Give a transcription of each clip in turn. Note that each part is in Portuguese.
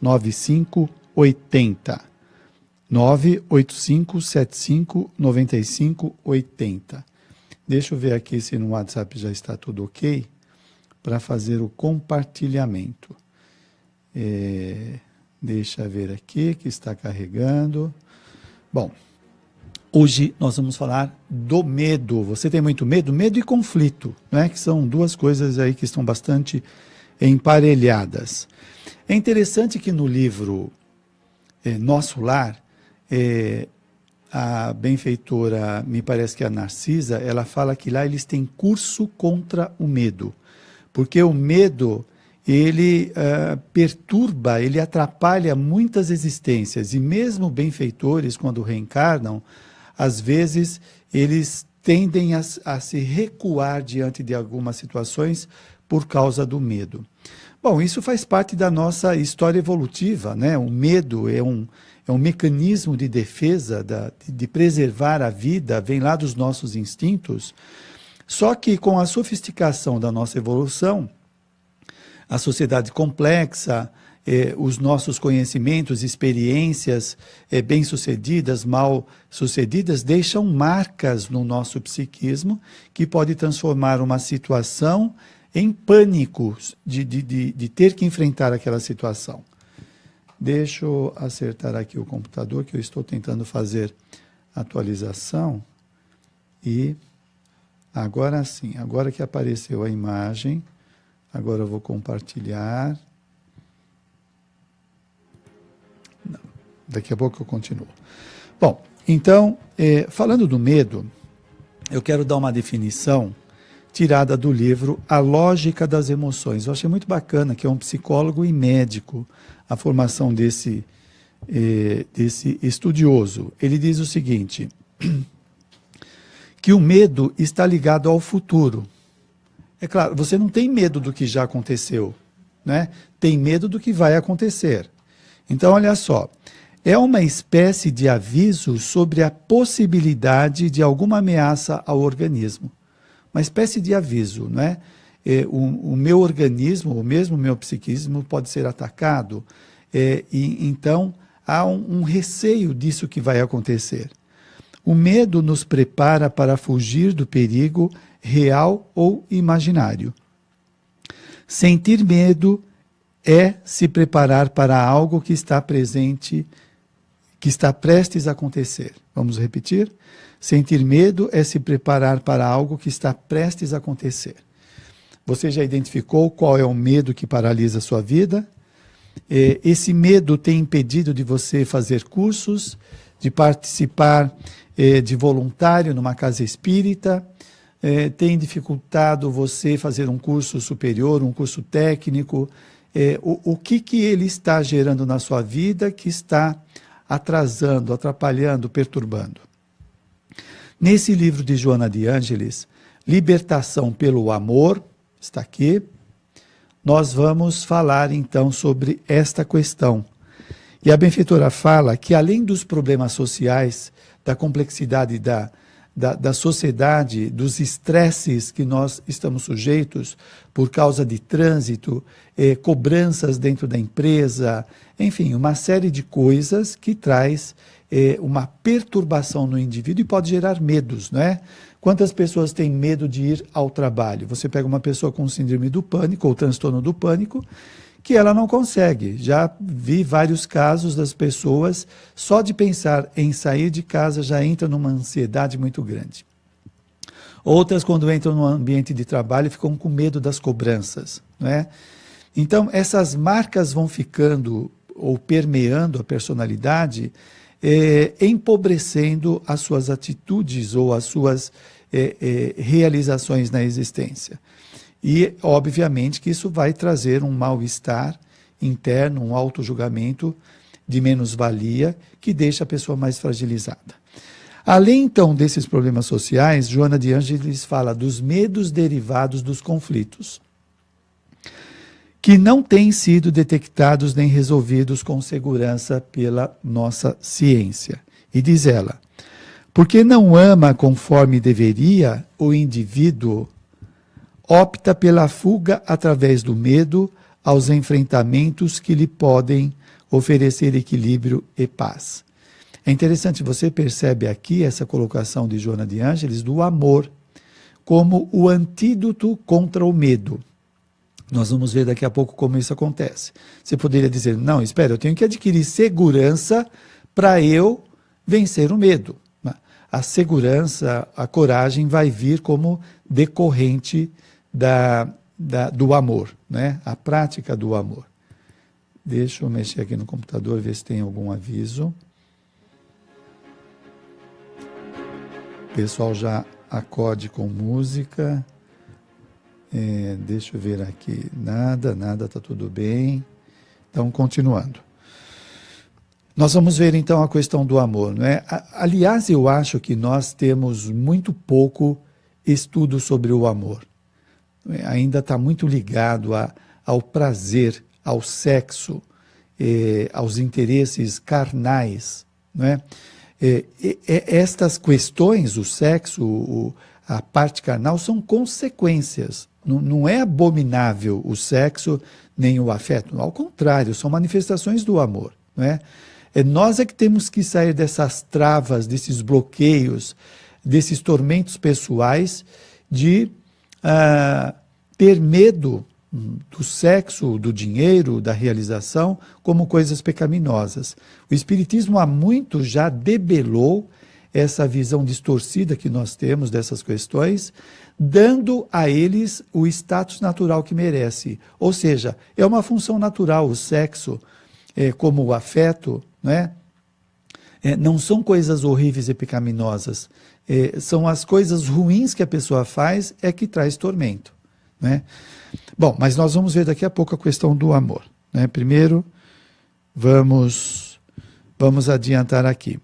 9580. 985759580. Deixa eu ver aqui se no WhatsApp já está tudo ok para fazer o compartilhamento. Deixa eu ver aqui que está carregando. Bom, hoje nós vamos falar do medo. Você tem muito medo? Medo e conflito, né? Que são duas coisas aí que estão bastante emparelhadas. É interessante que no livro Nosso Lar, a benfeitora, me parece que é a Narcisa, ela fala que lá eles têm curso contra o medo, porque o medo, ele perturba, ele atrapalha muitas existências, e mesmo benfeitores, quando reencarnam, às vezes eles tendem a se recuar diante de algumas situações por causa do medo. Bom, isso faz parte da nossa história evolutiva, né? O medo é um mecanismo de defesa, de preservar a vida, vem lá dos nossos instintos. Só que com a sofisticação da nossa evolução, a sociedade complexa, os nossos conhecimentos, experiências bem-sucedidas, mal-sucedidas, deixam marcas no nosso psiquismo que pode transformar uma situação em pânico de ter que enfrentar aquela situação. Deixa eu acertar aqui o computador, que eu estou tentando fazer atualização. E agora sim, agora que apareceu a imagem, agora eu vou compartilhar. Não, daqui a pouco eu continuo. Bom, então, falando do medo, eu quero dar uma definição tirada do livro A Lógica das Emoções. Eu achei muito bacana, que é um psicólogo e médico, a formação desse estudioso. Ele diz o seguinte, que o medo está ligado ao futuro. É claro, você não tem medo do que já aconteceu, né? Tem medo do que vai acontecer. Então, olha só, é uma espécie de aviso sobre a possibilidade de alguma ameaça ao organismo. Uma espécie de aviso, né? O meu organismo, ou mesmo o meu psiquismo, pode ser atacado, e então há um receio disso que vai acontecer. O medo nos prepara para fugir do perigo real ou imaginário. Sentir medo é se preparar para algo que está presente, que está prestes a acontecer. Vamos repetir? Sentir medo é se preparar para algo que está prestes a acontecer. Você já identificou qual é o medo que paralisa a sua vida? Esse medo tem impedido de você fazer cursos, de participar de voluntário numa casa espírita, tem dificultado você fazer um curso superior, um curso técnico. O que ele está gerando na sua vida que está atrasando, atrapalhando, perturbando? Nesse livro de Joana de Ângeles, Libertação pelo Amor, está aqui, nós vamos falar então sobre esta questão. E a benfeitora fala que além dos problemas sociais, da complexidade da sociedade, dos estresses que nós estamos sujeitos por causa de trânsito, cobranças dentro da empresa, enfim, uma série de coisas que traz uma perturbação no indivíduo e pode gerar medos, não é? Quantas pessoas têm medo de ir ao trabalho? Você pega uma pessoa com síndrome do pânico ou transtorno do pânico, que ela não consegue. Já vi vários casos das pessoas, só de pensar em sair de casa já entra numa ansiedade muito grande. Outras, quando entram no ambiente de trabalho, ficam com medo das cobranças, não é? Então, essas marcas vão ficando ou permeando a personalidade, empobrecendo as suas atitudes ou as suas realizações na existência. E, obviamente, que isso vai trazer um mal-estar interno, um auto-julgamento de menos-valia, que deixa a pessoa mais fragilizada. Além, então, desses problemas sociais, Joana de Ângeles fala dos medos derivados dos conflitos, que não têm sido detectados nem resolvidos com segurança pela nossa ciência. E diz ela, porque não ama conforme deveria, o indivíduo opta pela fuga através do medo aos enfrentamentos que lhe podem oferecer equilíbrio e paz. É interessante, você percebe aqui essa colocação de Joana de Ângeles do amor como o antídoto contra o medo. Nós vamos ver daqui a pouco como isso acontece. Você poderia dizer, não, espera, eu tenho que adquirir segurança para eu vencer o medo. A segurança, a coragem vai vir como decorrente do amor, né? A prática do amor. Deixa eu mexer aqui no computador, ver se tem algum aviso. O pessoal já acorde com música. Deixa eu ver aqui. Nada, está tudo bem. Então, continuando. Nós vamos ver então a questão do amor, não é? Aliás, eu acho que nós temos muito pouco estudo sobre o amor. Ainda está muito ligado ao prazer, ao sexo, aos interesses carnais, não é? Estas questões, o sexo, a parte carnal, são consequências. Não é abominável o sexo nem o afeto. Ao contrário, são manifestações do amor, não é? Nós que temos que sair dessas travas, desses bloqueios, desses tormentos pessoais de ter medo do sexo, do dinheiro, da realização, como coisas pecaminosas. O Espiritismo há muito já debelou essa visão distorcida que nós temos dessas questões, dando a eles o status natural que merece. Ou seja, é uma função natural o sexo, como o afeto, né? Não são coisas horríveis e pecaminosas, são as coisas ruins que a pessoa faz que traz tormento, né? Bom, mas nós vamos ver daqui a pouco a questão do amor, né? Primeiro, vamos adiantar aqui.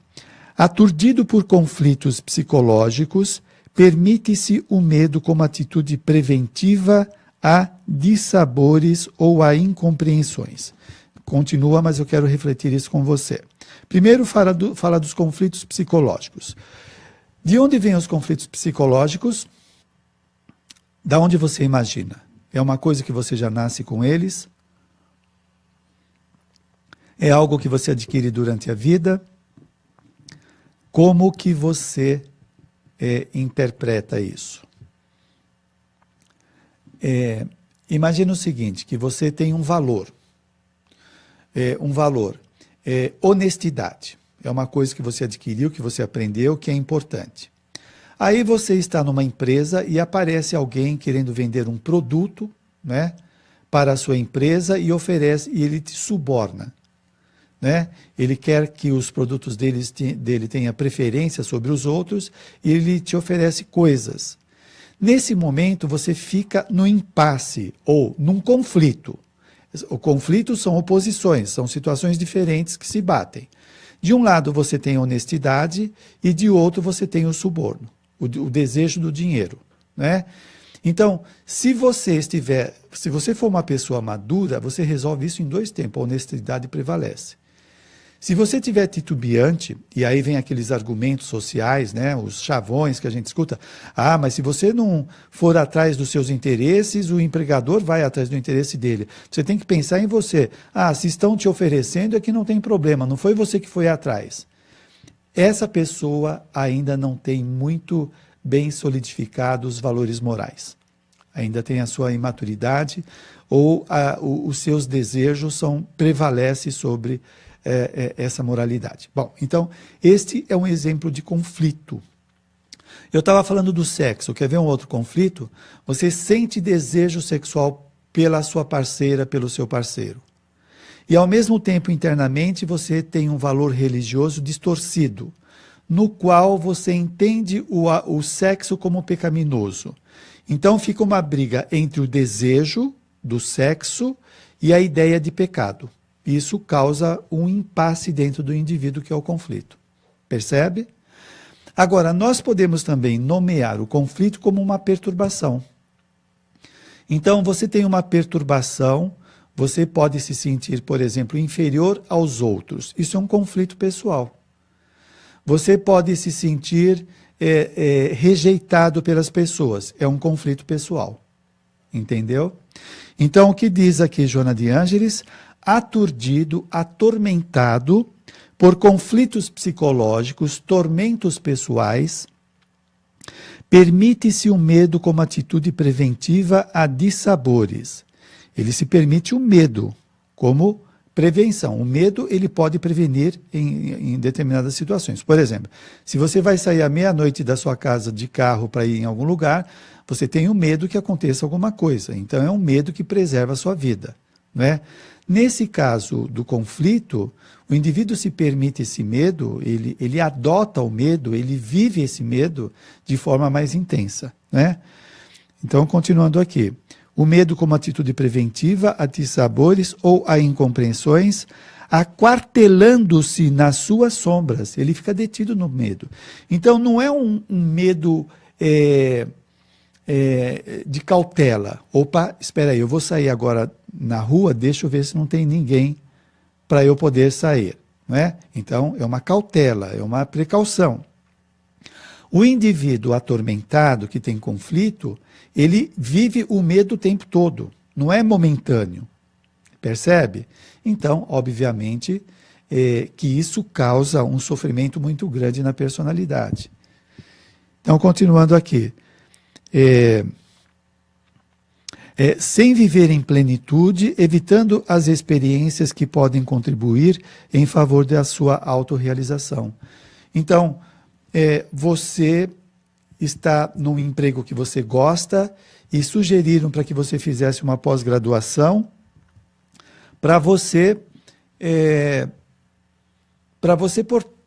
Aturdido por conflitos psicológicos, permite-se o medo como atitude preventiva a dissabores ou a incompreensões. Continua, mas eu quero refletir isso com você. Primeiro, fala dos conflitos psicológicos. De onde vêm os conflitos psicológicos? Da onde você imagina? É uma coisa que você já nasce com eles? É algo que você adquire durante a vida? Como que você interpreta isso? Imagina o seguinte, que você tem um valor. Honestidade. É uma coisa que você adquiriu, que você aprendeu, que é importante. Aí você está numa empresa e aparece alguém querendo vender um produto, né, para a sua empresa e oferece, e ele te suborna, né? Ele quer que os produtos dele tenham preferência sobre os outros e ele te oferece coisas. Nesse momento você fica no impasse ou num conflito. O conflito são oposições, são situações diferentes que se batem. De um lado você tem a honestidade e de outro você tem o suborno, o desejo do dinheiro, né? Então, se você for uma pessoa madura, você resolve isso em 2 tempos, a honestidade prevalece. Se você estiver titubeante, e aí vem aqueles argumentos sociais, né, os chavões que a gente escuta, mas se você não for atrás dos seus interesses, o empregador vai atrás do interesse dele. Você tem que pensar em você. Se estão te oferecendo é que não tem problema, não foi você que foi atrás. Essa pessoa ainda não tem muito bem solidificados os valores morais. Ainda tem a sua imaturidade ou os seus desejos prevalecem sobre essa moralidade. Bom, então, este é um exemplo de conflito. Eu estava falando do sexo, quer ver um outro conflito? Você sente desejo sexual pela sua parceira, pelo seu parceiro. E ao mesmo tempo, internamente, você tem um valor religioso distorcido, no qual você entende o sexo como pecaminoso. Então fica uma briga entre o desejo do sexo e a ideia de pecado. Isso causa um impasse dentro do indivíduo, que é o conflito. Percebe? Agora, nós podemos também nomear o conflito como uma perturbação. Então, você tem uma perturbação, você pode se sentir, por exemplo, inferior aos outros. Isso é um conflito pessoal. Você pode se sentir rejeitado pelas pessoas. É um conflito pessoal. Entendeu? Então, o que diz aqui Joana de Ângeles? aturdido, atormentado por conflitos psicológicos, tormentos pessoais, permite-se o medo como atitude preventiva a dissabores. Ele se permite o medo como prevenção. O medo ele pode prevenir em determinadas situações. Por exemplo, se você vai sair à meia-noite da sua casa de carro para ir em algum lugar, você tem o medo que aconteça alguma coisa. Então é um medo que preserva a sua vida, né? Nesse caso do conflito, o indivíduo se permite esse medo, ele adota o medo, ele vive esse medo de forma mais intensa, né? Então, continuando aqui. O medo como atitude preventiva a dissabores ou a incompreensões, aquartelando-se nas suas sombras. Ele fica detido no medo. Então, não é um medo de cautela. Opa, espera aí, eu vou sair agora na rua, deixa eu ver se não tem ninguém para eu poder sair, né? Então, é uma cautela, é uma precaução. O indivíduo atormentado, que tem conflito, ele vive o medo o tempo todo, não é momentâneo, percebe? Então, obviamente, que isso causa um sofrimento muito grande na personalidade. Então, continuando aqui. Sem viver em plenitude, evitando as experiências que podem contribuir em favor da sua autorrealização. Então, você está num emprego que você gosta e sugeriram para que você fizesse uma pós-graduação para você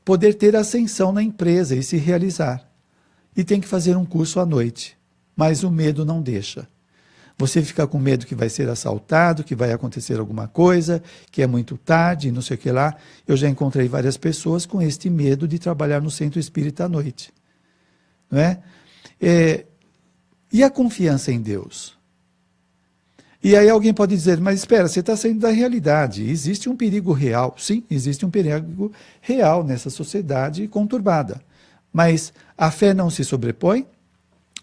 poder ter ascensão na empresa e se realizar. E tem que fazer um curso à noite, mas o medo não deixa. Você fica com medo que vai ser assaltado, que vai acontecer alguma coisa, que é muito tarde, não sei o que lá. Eu já encontrei várias pessoas com este medo de trabalhar no centro espírita à noite. Não é? E a confiança em Deus? E aí alguém pode dizer, mas espera, você está saindo da realidade. Existe um perigo real. Sim, existe um perigo real nessa sociedade conturbada. Mas a fé não se sobrepõe?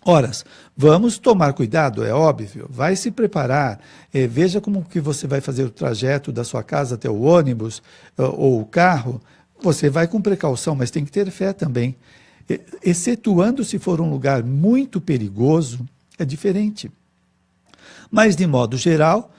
Ora, vamos tomar cuidado, é óbvio, vai se preparar, veja como que você vai fazer o trajeto da sua casa até o ônibus ou o carro, você vai com precaução, mas tem que ter fé também. Excetuando se for um lugar muito perigoso, é diferente. Mas, de modo geral,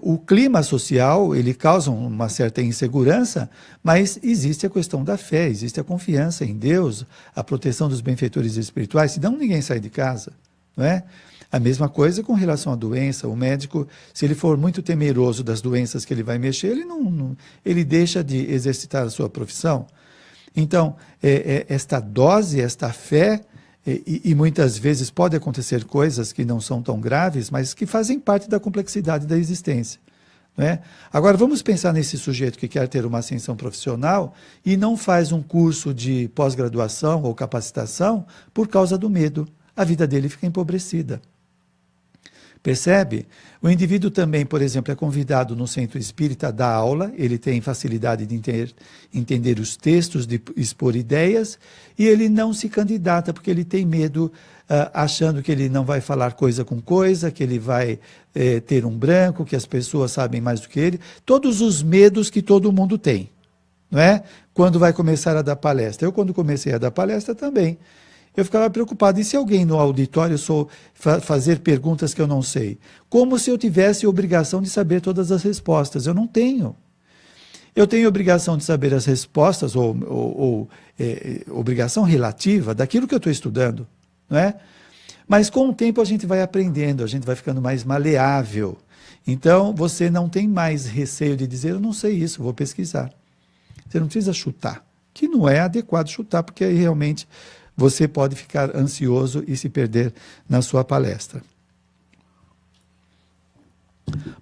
o clima social, ele causa uma certa insegurança, mas existe a questão da fé, existe a confiança em Deus, a proteção dos benfeitores espirituais, senão ninguém sai de casa, não é? A mesma coisa com relação à doença, o médico, se ele for muito temeroso das doenças que ele vai mexer, ele deixa de exercitar a sua profissão. Então, esta dose, esta fé, e muitas vezes pode acontecer coisas que não são tão graves, mas que fazem parte da complexidade da existência, né? Agora, vamos pensar nesse sujeito que quer ter uma ascensão profissional e não faz um curso de pós-graduação ou capacitação por causa do medo. A vida dele fica empobrecida. Percebe? O indivíduo também, por exemplo, é convidado no centro espírita a dar aula, ele tem facilidade de entender os textos, de expor ideias, e ele não se candidata porque ele tem medo, achando que ele não vai falar coisa com coisa, que ele vai ter um branco, que as pessoas sabem mais do que ele. Todos os medos que todo mundo tem, não é? Quando vai começar a dar palestra. Eu, quando comecei a dar palestra também, eu ficava preocupado, e se alguém no auditório fazer perguntas que eu não sei? Como se eu tivesse obrigação de saber todas as respostas. Eu não tenho. Eu tenho obrigação de saber as respostas, ou obrigação relativa daquilo que eu estou estudando, não é? Mas com o tempo a gente vai aprendendo, a gente vai ficando mais maleável. Então você não tem mais receio de dizer, eu não sei isso, vou pesquisar. Você não precisa chutar, que não é adequado chutar, porque aí realmente você pode ficar ansioso e se perder na sua palestra.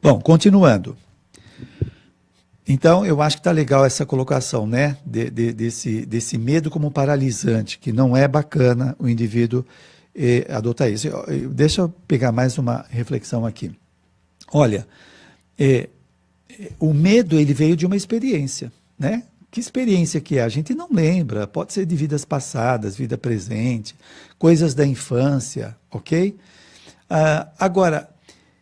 Bom, continuando. Então, eu acho que está legal essa colocação, né? Desse medo como paralisante, que não é bacana o indivíduo adotar isso. Deixa eu pegar mais uma reflexão aqui. Olha, o medo ele veio de uma experiência, né? Que experiência que é? A gente não lembra, pode ser de vidas passadas, vida presente, coisas da infância, ok? Agora,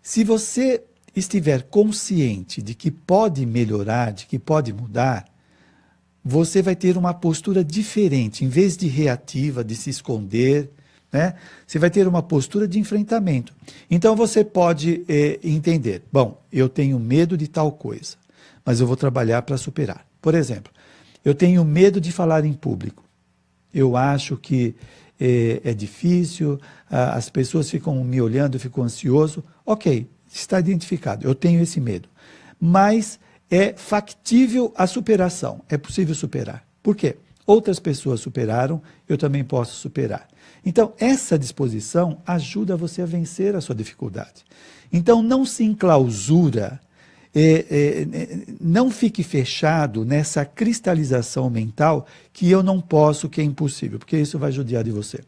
se você estiver consciente de que pode melhorar, de que pode mudar, você vai ter uma postura diferente. Em vez de reativa, de se esconder, né? Você vai ter uma postura de enfrentamento. Então você pode entender, bom, eu tenho medo de tal coisa, mas eu vou trabalhar para superar. Por exemplo, eu tenho medo de falar em público. Eu acho que é difícil, as pessoas ficam me olhando, eu fico ansioso. Ok, está identificado, eu tenho esse medo. Mas é factível a superação, é possível superar. Por quê? Outras pessoas superaram, eu também posso superar. Então, essa disposição ajuda você a vencer a sua dificuldade. Então, não se enclausura, não fique fechado nessa cristalização mental que eu não posso, que é impossível, porque isso vai judiar de você.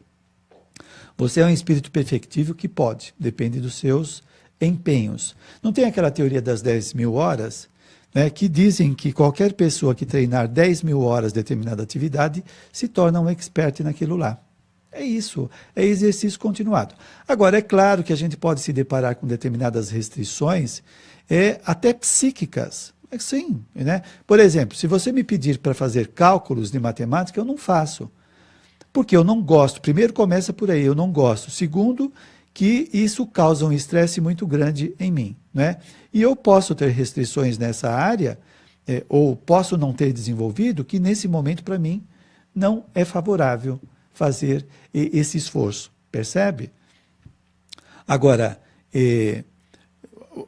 Você é um espírito perfectível que pode, depende dos seus empenhos. Não tem aquela teoria das 10.000 horas, né, que dizem que qualquer pessoa que treinar 10.000 horas de determinada atividade se torna um expert naquilo lá. É isso, é exercício continuado. Agora, é claro que a gente pode se deparar com determinadas restrições, até psíquicas. Sim, né? Por exemplo, se você me pedir para fazer cálculos de matemática, eu não faço. Porque eu não gosto. Primeiro, começa por aí, eu não gosto. Segundo, que isso causa um estresse muito grande em mim, né? E eu posso ter restrições nessa área, ou posso não ter desenvolvido, que nesse momento, para mim, não é favorável fazer esse esforço, percebe? Agora,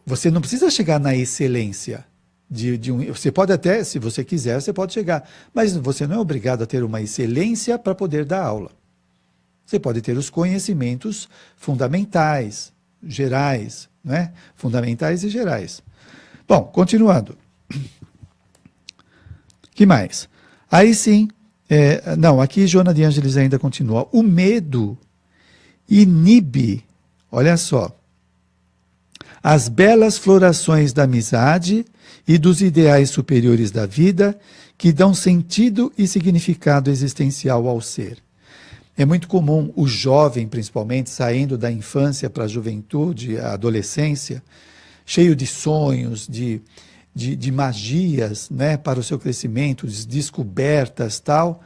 você não precisa chegar na excelência. Você pode até, se você quiser, você pode chegar, mas você não é obrigado a ter uma excelência para poder dar aula. Você pode ter os conhecimentos fundamentais, gerais, né? Fundamentais e gerais. Bom, continuando. Que mais? Aí sim, não, aqui Joana de Ângeles ainda continua. O medo inibe, olha só, as belas florações da amizade e dos ideais superiores da vida que dão sentido e significado existencial ao ser. É muito comum o jovem, principalmente, saindo da infância para a juventude, a adolescência, cheio de sonhos, de magias, né, para o seu crescimento, de descobertas, tal.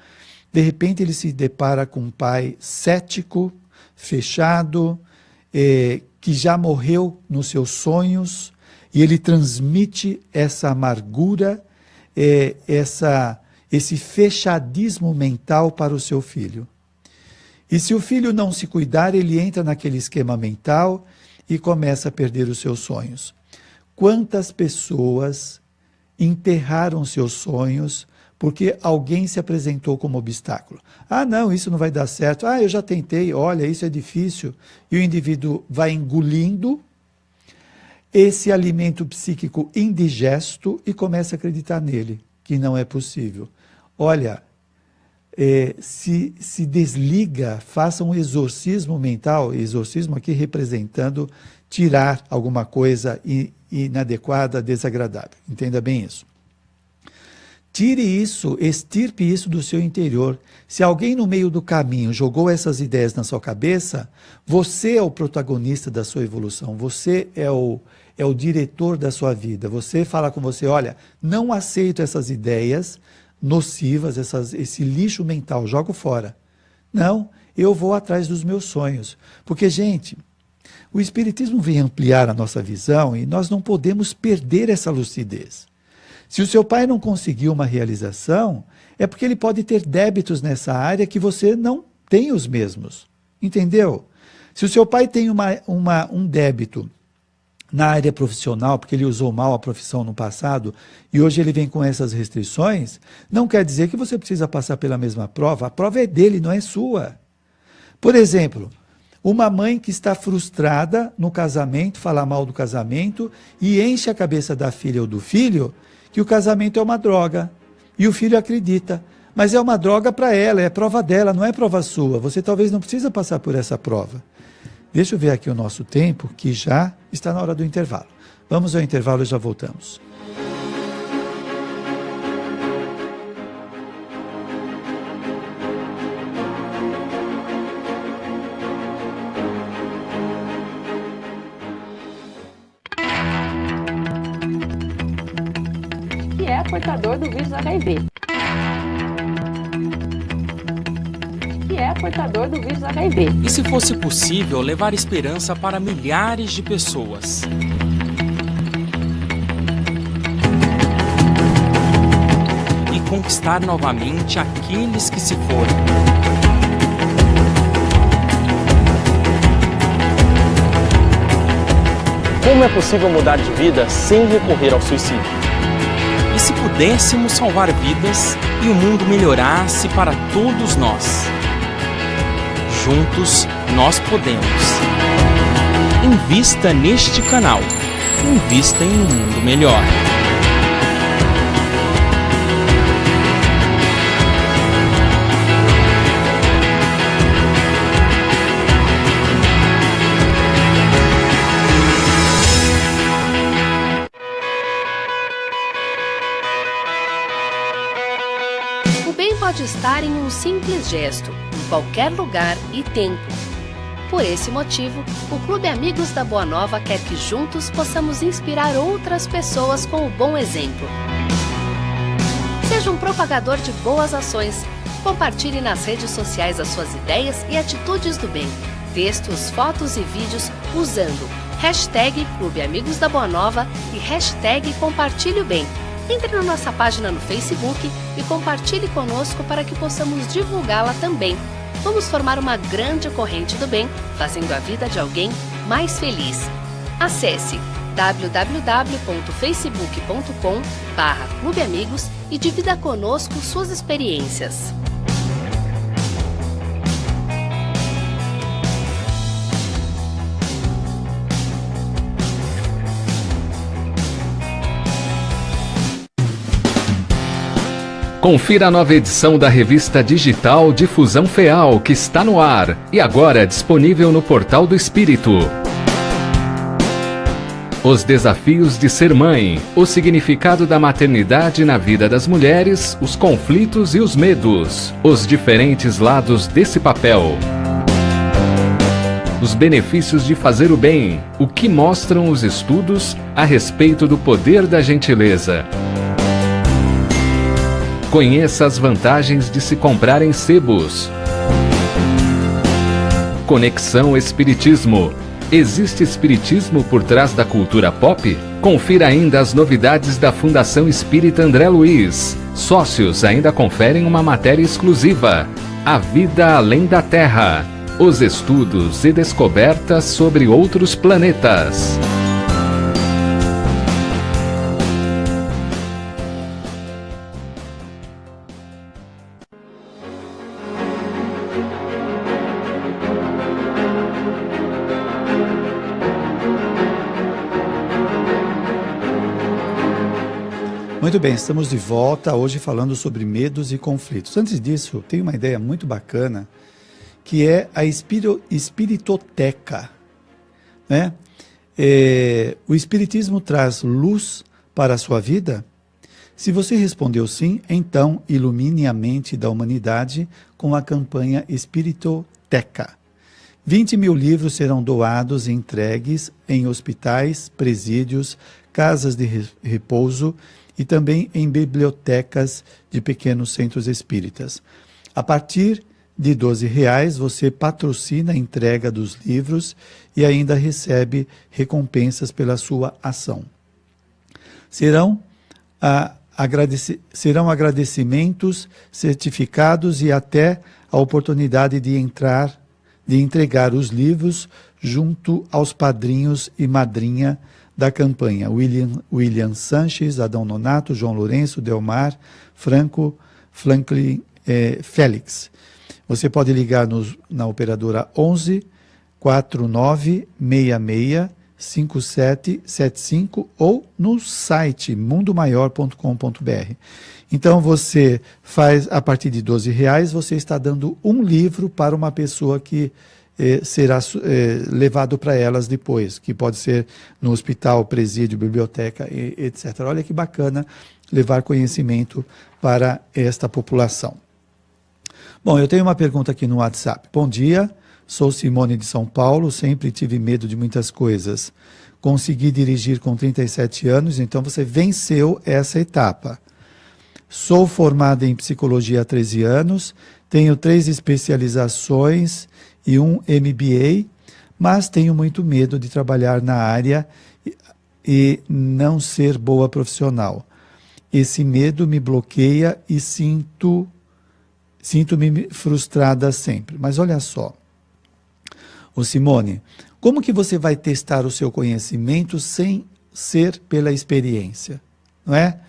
De repente ele se depara com um pai cético, fechado, que já morreu nos seus sonhos, e ele transmite essa amargura, esse fechadismo mental para o seu filho. E se o filho não se cuidar, ele entra naquele esquema mental e começa a perder os seus sonhos. Quantas pessoas enterraram seus sonhos porque alguém se apresentou como obstáculo? Ah, não, isso não vai dar certo. Ah, eu já tentei, olha, isso é difícil. E o indivíduo vai engolindo esse alimento psíquico indigesto e começa a acreditar nele, que não é possível. Olha, se desliga, faça um exorcismo mental, exorcismo aqui representando tirar alguma coisa inadequada, desagradável. Entenda bem isso. Tire isso, extirpe isso do seu interior. Se alguém no meio do caminho jogou essas ideias na sua cabeça, você é o protagonista da sua evolução, você é o diretor da sua vida. Você fala com você, olha, não aceito essas ideias nocivas, esse lixo mental, jogo fora. Não, eu vou atrás dos meus sonhos. Porque, gente, o Espiritismo vem ampliar a nossa visão e nós não podemos perder essa lucidez. Se o seu pai não conseguiu uma realização, é porque ele pode ter débitos nessa área que você não tem os mesmos. Entendeu? Se o seu pai tem um débito na área profissional, porque ele usou mal a profissão no passado, e hoje ele vem com essas restrições, não quer dizer que você precisa passar pela mesma prova. A prova é dele, não é sua. Por exemplo, uma mãe que está frustrada no casamento, fala mal do casamento, e enche a cabeça da filha ou do filho que o casamento é uma droga. E o filho acredita. Mas é uma droga para ela, é prova dela, não é prova sua. Você talvez não precisa passar por essa prova. Deixa eu ver aqui o nosso tempo, que já está na hora do intervalo. Vamos ao intervalo e já voltamos. portador do vírus HIV. Que é portador do vírus HIV. E se fosse possível levar esperança para milhares de pessoas? E conquistar novamente aqueles que se foram. Como é possível mudar de vida sem recorrer ao suicídio? E se pudéssemos salvar vidas e o mundo melhorasse para todos nós? Juntos nós podemos. Invista neste canal. Invista em um mundo melhor. Pode estar em um simples gesto, em qualquer lugar e tempo. Por esse motivo, o Clube Amigos da Boa Nova quer que juntos possamos inspirar outras pessoas com o bom exemplo. Seja um propagador de boas ações. Compartilhe nas redes sociais as suas ideias e atitudes do bem. Textos, fotos e vídeos usando hashtag Clube Amigos da Boa Nova e hashtag Compartilhe o Bem. Entre na nossa página no Facebook e compartilhe conosco para que possamos divulgá-la também. Vamos formar uma grande corrente do bem, fazendo a vida de alguém mais feliz. Acesse www.facebook.com/clubeamigos e divida conosco suas experiências. Confira a nova edição da revista digital Difusão FEAL, que está no ar e agora disponível no Portal do Espírito. Os desafios de ser mãe, o significado da maternidade na vida das mulheres, os conflitos e os medos, os diferentes lados desse papel. Os benefícios de fazer o bem, o que mostram os estudos a respeito do poder da gentileza. Conheça as vantagens de se comprar em sebos. Conexão Espiritismo. Existe espiritismo por trás da cultura pop? Confira ainda as novidades da Fundação Espírita André Luiz. Sócios ainda conferem uma matéria exclusiva. A vida além da Terra. Os estudos e descobertas sobre outros planetas. Muito bem, estamos de volta hoje falando sobre medos e conflitos. Antes disso, tem uma ideia muito bacana, que é a espiritoteca, né? O espiritismo traz luz para a sua vida? Se você respondeu sim, então ilumine a mente da humanidade com a campanha Espiritoteca. 20 mil livros serão doados e entregues em hospitais, presídios, casas de repouso e também em bibliotecas de pequenos centros espíritas. A partir de R$12 você patrocina a entrega dos livros e ainda recebe recompensas pela sua ação. Serão agradecimentos, certificados e até a oportunidade de entregar os livros junto aos padrinhos e madrinha da campanha: William Sanches, Adão Nonato, João Lourenço, Delmar, Franklin Félix. Você pode ligar na operadora 11 49 66 5775 ou no site mundomaior.com.br. Então você faz, a partir de R$12, você está dando um livro para uma pessoa que será levado para elas depois, que pode ser no hospital, presídio, biblioteca, etc. Olha que bacana levar conhecimento para esta população. Bom, eu tenho uma pergunta aqui no WhatsApp. Bom dia, sou Simone de São Paulo, sempre tive medo de muitas coisas. Consegui dirigir com 37 anos, então você venceu essa etapa. Sou formada em psicologia há 13 anos, tenho 3 especializações e um MBA, mas tenho muito medo de trabalhar na área e não ser boa profissional. Esse medo me bloqueia e sinto-me frustrada sempre. Mas olha só, ô Simone, como que você vai testar o seu conhecimento sem ser pela experiência? Não é?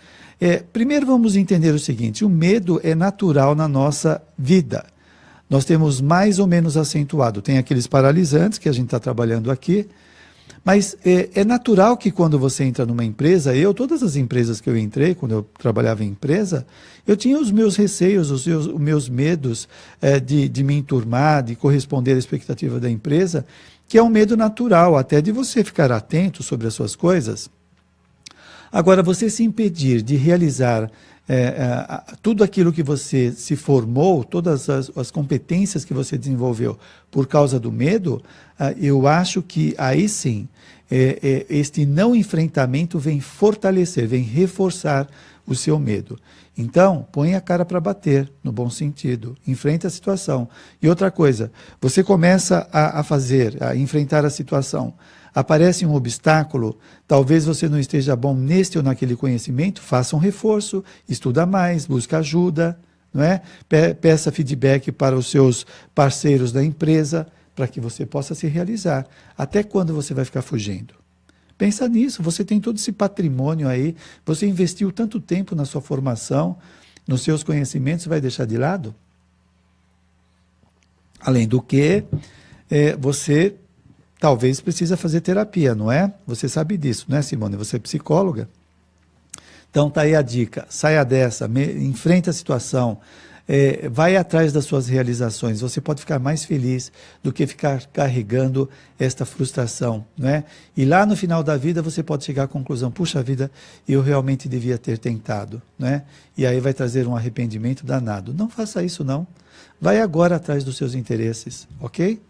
Primeiro vamos entender o seguinte, o medo é natural na nossa vida. Nós temos mais ou menos acentuado. Tem aqueles paralisantes que a gente está trabalhando aqui, mas é natural que quando você entra numa empresa, todas as empresas que eu entrei, quando eu trabalhava em empresa, eu tinha os meus receios, os meus medos de me enturmar, de corresponder à expectativa da empresa, que é um medo natural, até de você ficar atento sobre as suas coisas. Agora, você se impedir de realizar tudo aquilo que você se formou, todas as competências que você desenvolveu por causa do medo, eu acho que aí sim, este não enfrentamento vem fortalecer, vem reforçar o seu medo. Então, põe a cara para bater, no bom sentido, enfrenta a situação. E outra coisa, você começa a enfrentar a situação. Aparece um obstáculo, talvez você não esteja bom neste ou naquele conhecimento, faça um reforço, estuda mais, busca ajuda, não é? Peça feedback para os seus parceiros da empresa, para que você possa se realizar. Até quando você vai ficar fugindo? Pensa nisso, você tem todo esse patrimônio aí, você investiu tanto tempo na sua formação, nos seus conhecimentos, vai deixar de lado? Além do que, você talvez precisa fazer terapia, não é? Você sabe disso, não é, Simone? Você é psicóloga. Então tá aí a dica, saia dessa, enfrenta a situação, vai atrás das suas realizações. Você pode ficar mais feliz do que ficar carregando esta frustração, não é? E lá no final da vida você pode chegar à conclusão, puxa vida, eu realmente devia ter tentado, não é? E aí vai trazer um arrependimento danado. Não faça isso não, vai agora atrás dos seus interesses, ok?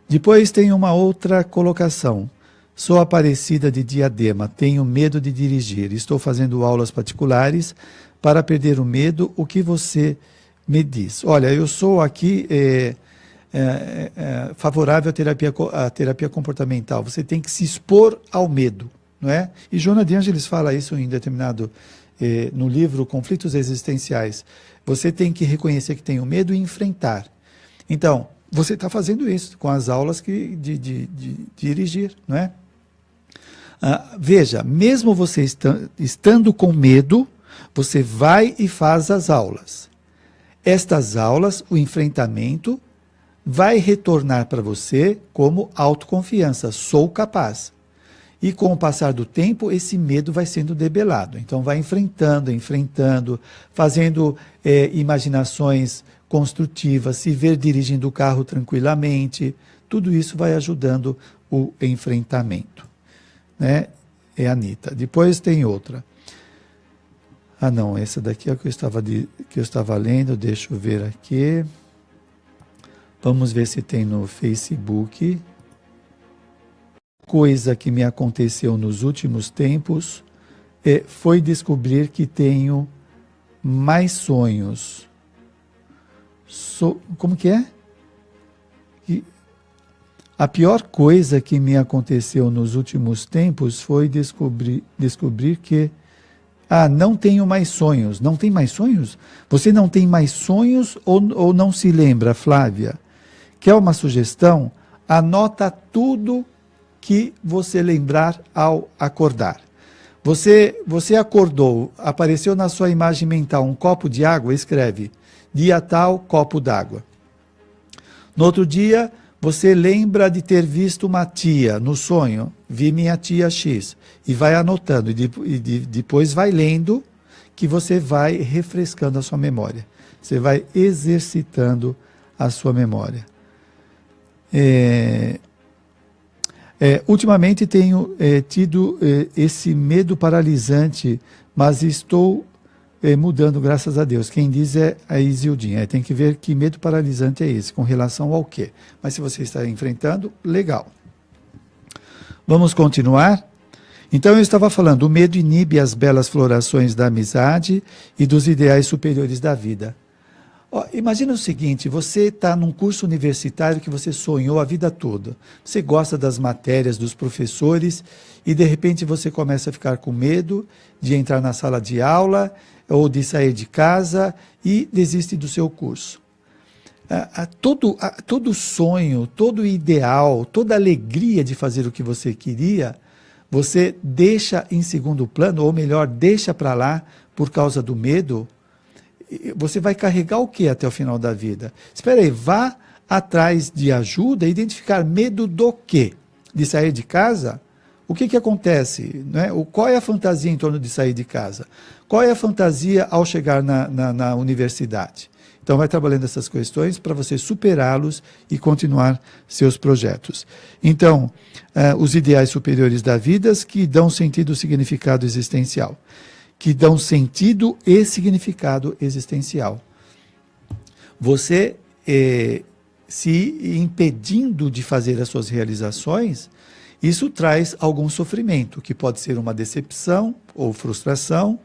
Depois tem uma outra colocação. Sou Aparecida de Diadema, tenho medo de dirigir. Estou fazendo aulas particulares para perder o medo. O que você me diz? Olha, eu sou aqui favorável à terapia comportamental. Você tem que se expor ao medo, não é? E Joana de Ângeles fala isso em determinado, no livro Conflitos Existenciais. Você tem que reconhecer que tem o medo e enfrentar. Então, você está fazendo isso com as aulas de dirigir, não é? Veja, mesmo você estando com medo, você vai e faz as aulas. Estas aulas, o enfrentamento, vai retornar para você como autoconfiança, sou capaz. E com o passar do tempo, esse medo vai sendo debelado. Então vai enfrentando, fazendo imaginações construtivas, se ver dirigindo o carro tranquilamente, tudo isso vai ajudando o enfrentamento. Né? É a Anitta. Depois tem outra. Não, essa daqui é o que eu estava lendo, deixa eu ver aqui. Vamos ver se tem no Facebook. Coisa que me aconteceu nos últimos tempos foi descobrir que tenho mais sonhos. Como que é? A pior coisa que me aconteceu nos últimos tempos foi descobrir que não tenho mais sonhos. Não tem mais sonhos? Você não tem mais sonhos ou não se lembra, Flávia? Quer uma sugestão? Anota tudo que você lembrar ao acordar. Você acordou, apareceu na sua imagem mental um copo de água, escreve dia tal, copo d'água. No outro dia, você lembra de ter visto uma tia no sonho, vi minha tia X, e vai anotando, e depois vai lendo, que você vai refrescando a sua memória. Você vai exercitando a sua memória. Ultimamente tenho tido esse medo paralisante, mas estou mudando, graças a Deus. Quem diz é a Isildinha. Tem que ver que medo paralisante é esse, com relação ao quê. Mas se você está enfrentando, legal. Vamos continuar. Então eu estava falando, o medo inibe as belas florações da amizade e dos ideais superiores da vida. Imagina o seguinte, você está num curso universitário que você sonhou a vida toda. Você gosta das matérias, dos professores, e de repente você começa a ficar com medo de entrar na sala de aula ou de sair de casa e desiste do seu curso. Todo sonho, todo ideal, toda alegria de fazer o que você queria, você deixa em segundo plano, ou melhor, deixa para lá por causa do medo. Você vai carregar o que até o final da vida? Espera aí, vá atrás de ajuda, identificar medo do quê? De sair de casa? O que acontece? Né? Qual é a fantasia em torno de sair de casa? Qual é a fantasia ao chegar na universidade? Então, vai trabalhando essas questões para você superá-los e continuar seus projetos. Então, os ideais superiores da vida que dão sentido e significado existencial. Que dão sentido e significado existencial. Você, se impedindo de fazer as suas realizações, isso traz algum sofrimento, que pode ser uma decepção ou frustração,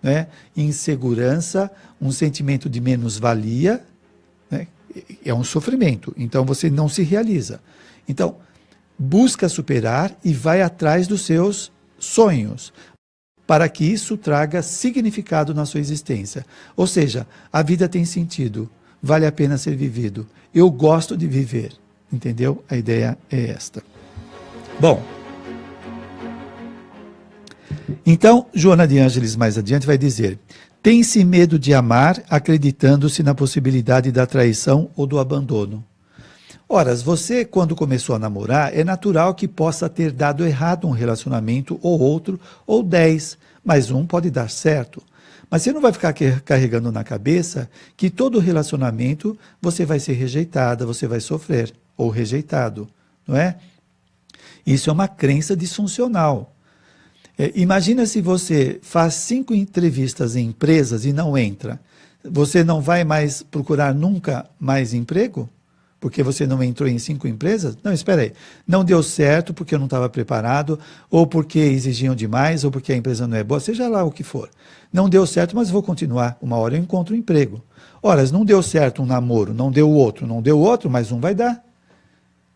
né? Insegurança, um sentimento de menos-valia, né? É um sofrimento, então você não se realiza. Então, busca superar e vai atrás dos seus sonhos, para que isso traga significado na sua existência. Ou seja, a vida tem sentido, vale a pena ser vivido. Eu gosto de viver, entendeu? A ideia é esta. Bom, então, Joana de Ângeles, mais adiante, vai dizer: tem-se medo de amar, acreditando-se na possibilidade da traição ou do abandono. Ora, você, quando começou a namorar, é natural que possa ter dado errado um relacionamento, ou outro, ou 10, mas um pode dar certo. Mas você não vai ficar carregando na cabeça que todo relacionamento você vai ser rejeitada, você vai sofrer, ou rejeitado, não é? Isso é uma crença disfuncional. Imagina se você faz 5 entrevistas em empresas e não entra. Você não vai mais procurar nunca mais emprego? Porque você não entrou em 5 empresas? Não, espera aí. Não deu certo porque eu não estava preparado, ou porque exigiam demais, ou porque a empresa não é boa, seja lá o que for. Não deu certo, mas vou continuar. Uma hora eu encontro um emprego. Ora, não deu certo um namoro, não deu outro, mas um vai dar.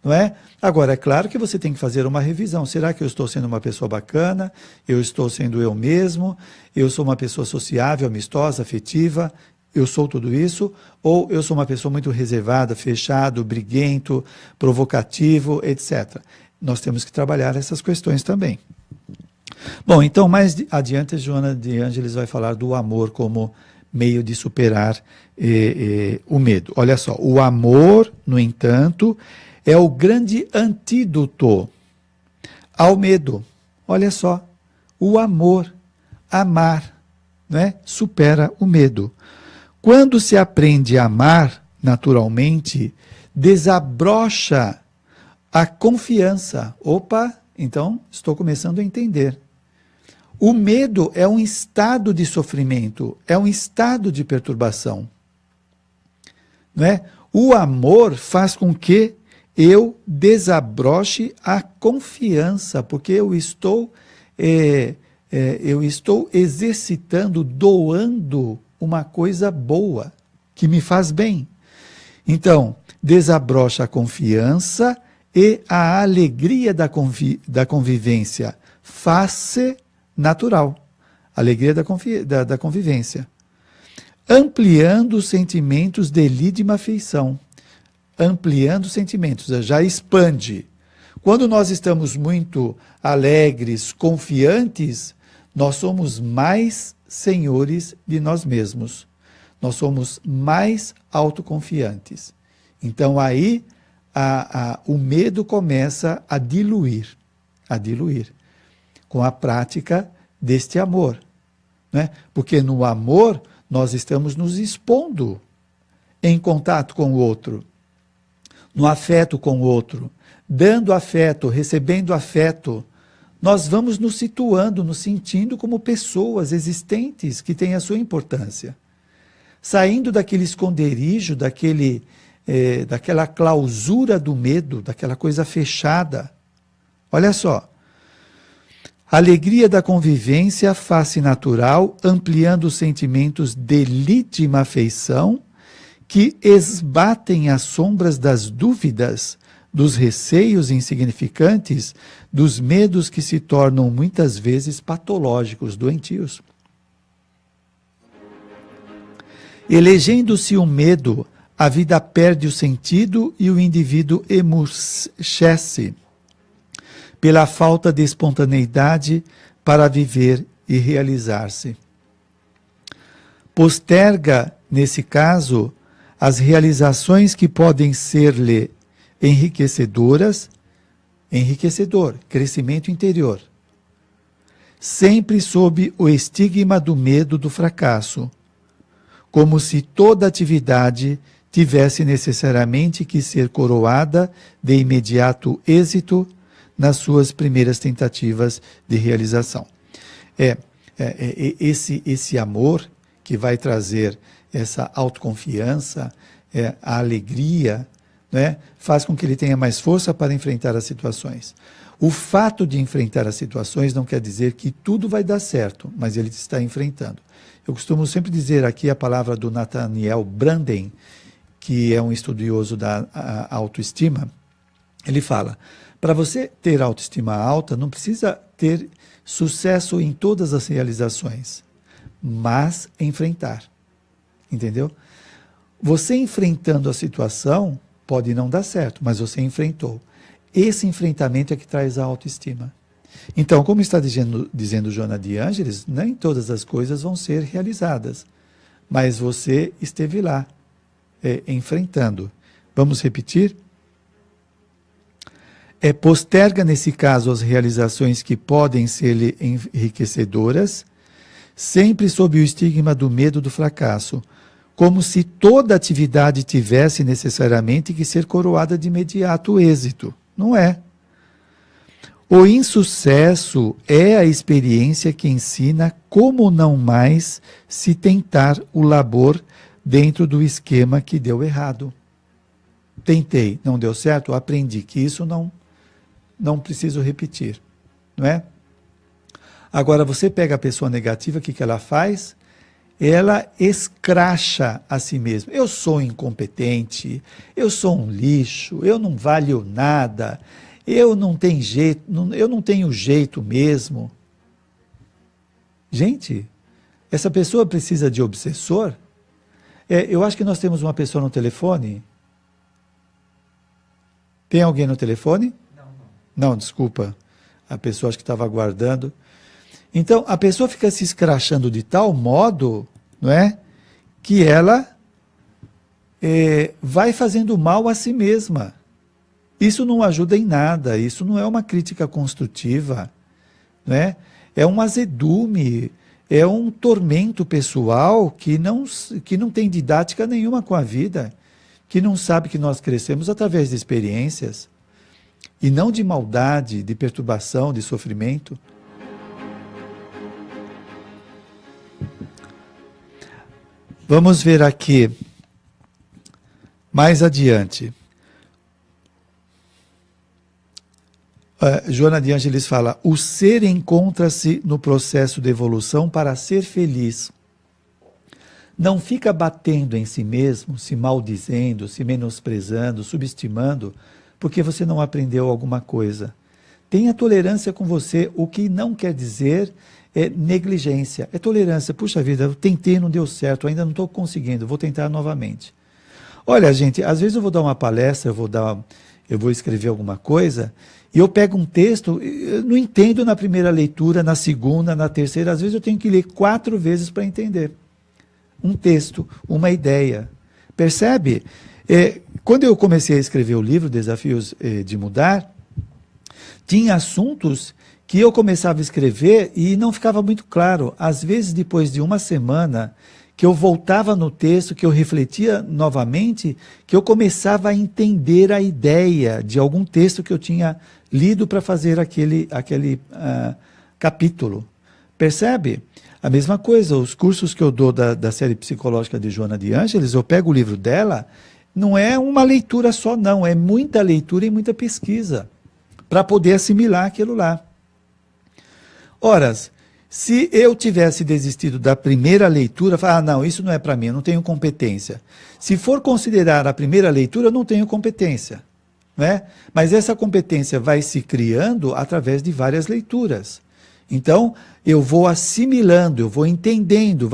Não é? Agora, é claro que você tem que fazer uma revisão. Será que eu estou sendo uma pessoa bacana? Eu estou sendo eu mesmo? Eu sou uma pessoa sociável, amistosa, afetiva? Eu sou tudo isso? Ou eu sou uma pessoa muito reservada, fechado, briguento, provocativo, etc. Nós temos que trabalhar essas questões também. Bom, então, mais adiante, a Joana de Ângeles vai falar do amor como meio de superar o medo. Olha só, o amor, no entanto, é o grande antídoto ao medo. Olha só, o amor, amar, né, supera o medo. Quando se aprende a amar naturalmente, desabrocha a confiança. Opa, então estou começando a entender. O medo é um estado de sofrimento, é um estado de perturbação. Não é? O amor faz com que eu desabroche a confiança, porque eu estou exercitando, doando uma coisa boa, que me faz bem. Então, desabrocha a confiança e a alegria da convivência. Faz-se natural. Alegria da convivência. Ampliando os sentimentos de lídima afeição. Ampliando os sentimentos, já expande. Quando nós estamos muito alegres, confiantes, nós somos mais senhores de nós mesmos. Nós somos mais autoconfiantes. Então aí o medo começa a diluir com a prática deste amor, né? Porque no amor nós estamos nos expondo em contato com o outro, no afeto com o outro, dando afeto, recebendo afeto. Nós vamos nos situando, nos sentindo como pessoas existentes que têm a sua importância. Saindo daquele esconderijo, daquela clausura do medo, daquela coisa fechada. Olha só, Alegria da convivência, face natural, ampliando os sentimentos de legítima afeição, que esbatem as sombras das dúvidas, dos receios insignificantes, dos medos que se tornam muitas vezes patológicos, doentios. Elegendo-se o medo, a vida perde o sentido e o indivíduo emurchece pela falta de espontaneidade para viver e realizar-se. Posterga, nesse caso, as realizações que podem ser-lhe enriquecedoras, crescimento interior, sempre sob o estigma do medo do fracasso, como se toda atividade tivesse necessariamente que ser coroada de imediato êxito nas suas primeiras tentativas de realização. Esse amor que vai trazer essa autoconfiança, a alegria, né, faz com que ele tenha mais força para enfrentar as situações. O fato de enfrentar as situações não quer dizer que tudo vai dar certo, mas ele está enfrentando. Eu costumo sempre dizer aqui a palavra do Nathaniel Branden, que é um estudioso da autoestima. Ele fala, para você ter autoestima alta, não precisa ter sucesso em todas as realizações, mas enfrentar. Entendeu? Você enfrentando a situação, pode não dar certo, mas você enfrentou. Esse enfrentamento é que traz a autoestima. Então, como está dizendo Joana de Ângeles, nem todas as coisas vão ser realizadas, mas você esteve lá, enfrentando. Vamos repetir? Posterga, nesse caso, as realizações que podem ser enriquecedoras, sempre sob o estigma do medo do fracasso, como se toda atividade tivesse necessariamente que ser coroada de imediato êxito. Não é. O insucesso é a experiência que ensina como não mais se tentar o labor dentro do esquema que deu errado. Tentei, não deu certo, aprendi que isso não preciso repetir, não é? Agora, você pega a pessoa negativa, o que ela faz? Ela escracha a si mesma. Eu sou incompetente, eu sou um lixo, eu não valho nada, eu não tenho jeito, eu não tenho jeito mesmo. Gente, essa pessoa precisa de obsessor? Eu acho que nós temos uma pessoa no telefone. Tem alguém no telefone? Não, desculpa. A pessoa acho que estava aguardando. Então, a pessoa fica se escrachando de tal modo, não é, que ela vai fazendo mal a si mesma. Isso não ajuda em nada, isso não é uma crítica construtiva, não é? É um azedume, é um tormento pessoal que não tem didática nenhuma com a vida, que não sabe que nós crescemos através de experiências, e não de maldade, de perturbação, de sofrimento. Vamos ver aqui, mais adiante. Joana de Ângeles fala, o ser encontra-se no processo de evolução para ser feliz. Não fica batendo em si mesmo, se maldizendo, se menosprezando, subestimando, porque você não aprendeu alguma coisa. Tenha tolerância com você, o que não quer dizer negligência, é tolerância. Puxa vida, eu tentei, não deu certo, ainda não estou conseguindo, vou tentar novamente. Olha, gente, às vezes eu vou dar uma palestra, eu vou escrever alguma coisa, e eu pego um texto, eu não entendo na primeira leitura, na segunda, na terceira, às vezes eu tenho que ler 4 vezes para entender. Um texto, uma ideia. Percebe? Quando eu comecei a escrever o livro Desafios de Mudar, tinha assuntos que eu começava a escrever e não ficava muito claro. Às vezes, depois de uma semana, que eu voltava no texto, que eu refletia novamente, que eu começava a entender a ideia de algum texto que eu tinha lido para fazer aquele capítulo. Percebe? A mesma coisa, os cursos que eu dou da série psicológica de Joana de Ângeles, eu pego o livro dela, não é uma leitura só não, é muita leitura e muita pesquisa, para poder assimilar aquilo lá. Ora, se eu tivesse desistido da primeira leitura, falar, não, isso não é para mim, eu não tenho competência. Se for considerar a primeira leitura, eu não tenho competência. Né? Mas essa competência vai se criando através de várias leituras. Então, eu vou assimilando, eu vou entendendo,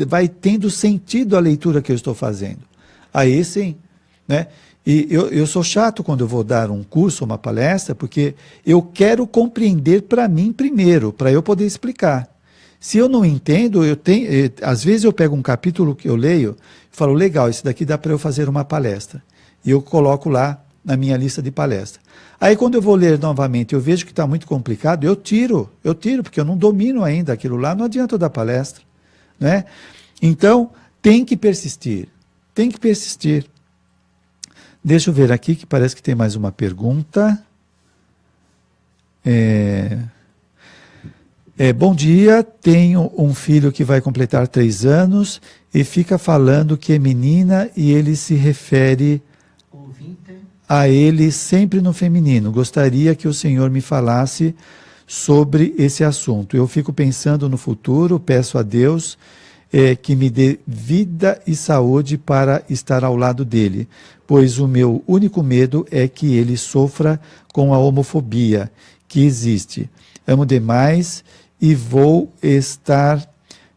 vai tendo sentido a leitura que eu estou fazendo. Aí sim, né? E eu sou chato quando eu vou dar um curso, uma palestra, porque eu quero compreender para mim primeiro, para eu poder explicar. Se eu não entendo, às vezes eu pego um capítulo que eu leio e falo, legal, esse daqui dá para eu fazer uma palestra. E eu coloco lá na minha lista de palestra. Aí quando eu vou ler novamente, eu vejo que está muito complicado, eu tiro, porque eu não domino ainda aquilo lá, não adianta eu dar palestra. Né? Então, tem que persistir. Deixa eu ver aqui, que parece que tem mais uma pergunta. Bom dia, tenho um filho que vai completar 3 anos e fica falando que é menina e ele se refere a ele sempre no feminino. Gostaria que o senhor me falasse sobre esse assunto. Eu fico pensando no futuro, peço a Deus que me dê vida e saúde para estar ao lado dele, pois o meu único medo é que ele sofra com a homofobia que existe. Amo demais e vou estar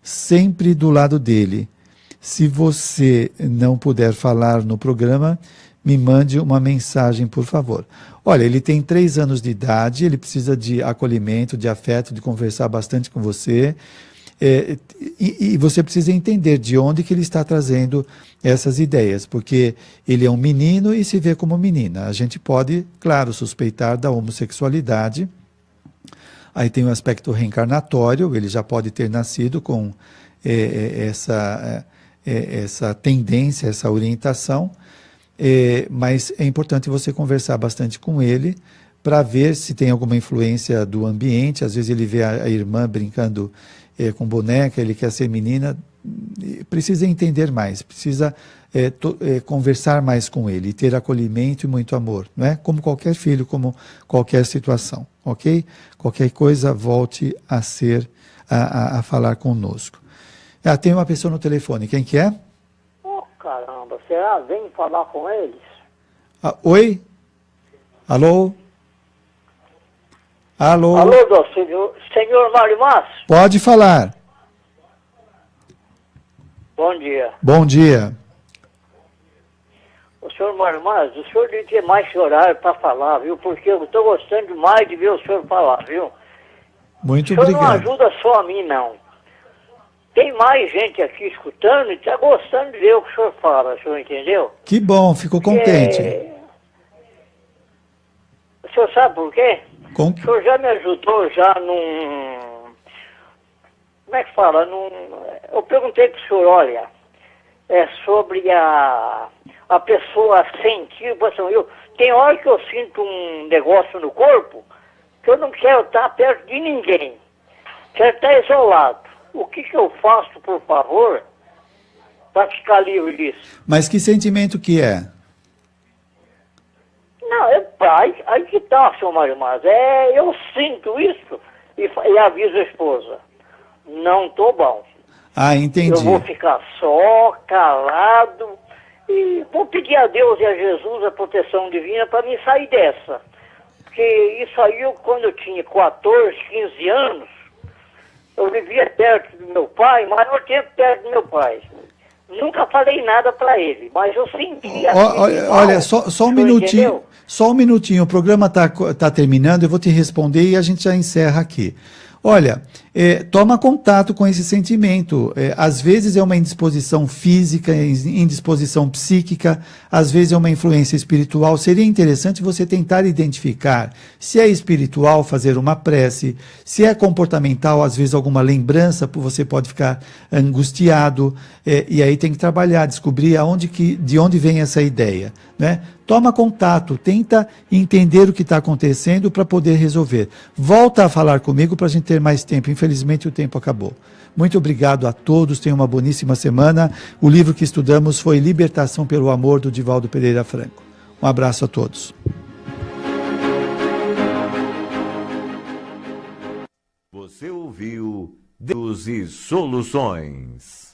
sempre do lado dele. Se você não puder falar no programa, me mande uma mensagem, por favor. Olha, ele tem 3 anos de idade, ele precisa de acolhimento, de afeto, de conversar bastante com você. E você precisa entender de onde que ele está trazendo essas ideias, porque ele é um menino e se vê como menina. A gente pode, claro, suspeitar da homossexualidade. Aí tem o aspecto reencarnatório, ele já pode ter nascido com essa tendência, essa orientação, mas é importante você conversar bastante com ele para ver se tem alguma influência do ambiente. Às vezes ele vê a irmã brincando com boneca, ele quer ser menina, precisa entender mais, precisa conversar mais com ele, ter acolhimento e muito amor, não é? Como qualquer filho, como qualquer situação, ok? Qualquer coisa, volte a falar conosco. Tem uma pessoa no telefone, quem que é? Oh, caramba, será? Vem falar com eles? Oi? Alô? Alô? Alô, senhor Mário Márcio? Pode falar. Bom dia. Bom dia. O senhor Mário Márcio, o senhor devia ter mais horário para falar, viu? Porque eu estou gostando demais de ver o senhor falar, viu? Muito obrigado. O senhor obrigado. não ajuda só a mim, não. Tem mais gente aqui escutando e está gostando de ver o que o senhor fala, o senhor entendeu? Que bom, fico contente. O senhor sabe por quê? Com... O senhor já me ajudou como é que fala? Eu perguntei para o senhor, olha, sobre a pessoa sentir, tem hora que eu sinto um negócio no corpo que eu não quero estar perto de ninguém, quero estar isolado. O que eu faço, por favor, para ficar livre disso? Mas que sentimento que é? Não, aí que tá, senhor Mário Márcio. Eu sinto isso e aviso a esposa. Não tô bom. Entendi. Eu vou ficar só, calado, e vou pedir a Deus e a Jesus a proteção divina para me sair dessa. Porque isso aí, quando eu tinha 14, 15 anos, eu vivia perto do meu pai, maior tempo perto do meu pai. Nunca falei nada para ele, mas eu sentia. Olha, só um minutinho. Entendeu? Só um minutinho, o programa tá terminando, eu vou te responder e a gente já encerra aqui. Olha, toma contato com esse sentimento. Às vezes é uma indisposição física, indisposição psíquica, às vezes é uma influência espiritual. Seria interessante você tentar identificar se é espiritual, fazer uma prece, se é comportamental, às vezes alguma lembrança, você pode ficar angustiado, e aí tem que trabalhar, descobrir de onde vem essa ideia, né? Toma contato, tenta entender o que está acontecendo para poder resolver. Volta a falar comigo para a gente ter mais tempo. Infelizmente o tempo acabou. Muito obrigado a todos, tenham uma boníssima semana. O livro que estudamos foi Libertação pelo Amor, do Divaldo Pereira Franco. Um abraço a todos. Você ouviu Deus e Soluções.